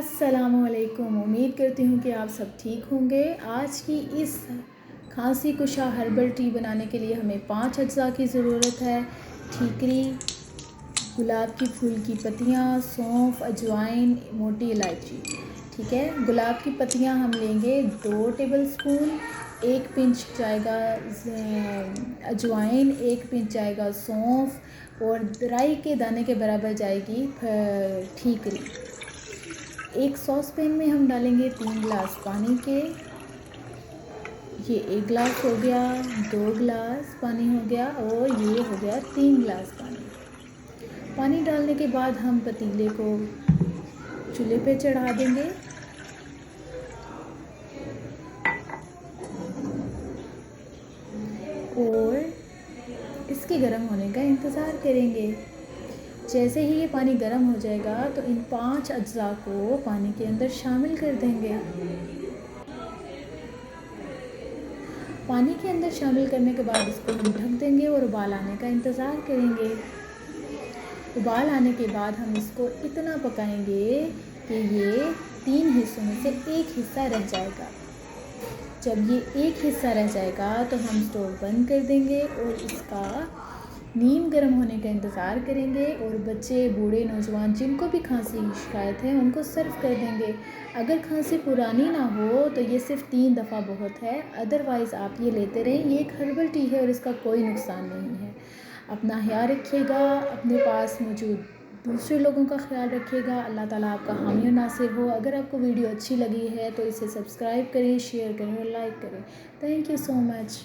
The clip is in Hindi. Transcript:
अस्सलामुअलैकुम। उम्मीद करती हूँ कि आप सब ठीक होंगे। आज की इस खांसी कुशा हर्बल टी बनाने के लिए हमें 5 अज्जा की ज़रूरत है। ठीकरी, गुलाब की फूल की पत्तियाँ, सौंफ, अजवाइन, मोटी इलायची। ठीक है, गुलाब की पत्तियाँ हम लेंगे 2 टेबलस्पून, 1 पिंच जाएगा अजवाइन, 1 पिंच जाएगा सौंफ और राई के दाने के बराबर जाएगी ठीकरी। एक सॉस पैन में हम डालेंगे 3 गिलास पानी के। ये 1 गिलास हो गया, 2 गिलास पानी हो गया और ये हो गया 3 गिलास पानी। पानी डालने के बाद हम पतीले को चूल्हे पे चढ़ा देंगे और इसके गर्म होने का इंतज़ार करेंगे। जैसे ही ये पानी गर्म हो जाएगा तो इन 5 अज्जा को पानी के अंदर शामिल कर देंगे। पानी के अंदर शामिल करने के बाद इसको हम ढक देंगे और उबाल आने का इंतज़ार करेंगे। उबाल आने के बाद हम इसको इतना पकाएंगे कि ये 3 हिस्सों में से 1 हिस्सा रह जाएगा। जब ये 1 हिस्सा रह जाएगा तो हम स्टोव बंद कर देंगे और इसका नीम गर्म होने का इंतज़ार करेंगे और बच्चे, बूढ़े, नौजवान जिनको भी खांसी की शिकायत है उनको सर्व कर देंगे। अगर खांसी पुरानी ना हो तो ये सिर्फ 3 दफ़ा बहुत है, अदरवाइज़ आप ये लेते रहें। ये एक हर्बल टी है और इसका कोई नुकसान नहीं है। अपना ख्याल रखिएगा, अपने पास मौजूद दूसरे लोगों का ख्याल रखिएगा। अल्लाह ताला आपका हामी और नासिर हो। अगर आपको वीडियो अच्छी लगी है तो इसे सब्सक्राइब करें, शेयर करें और लाइक करें। Thank you so much.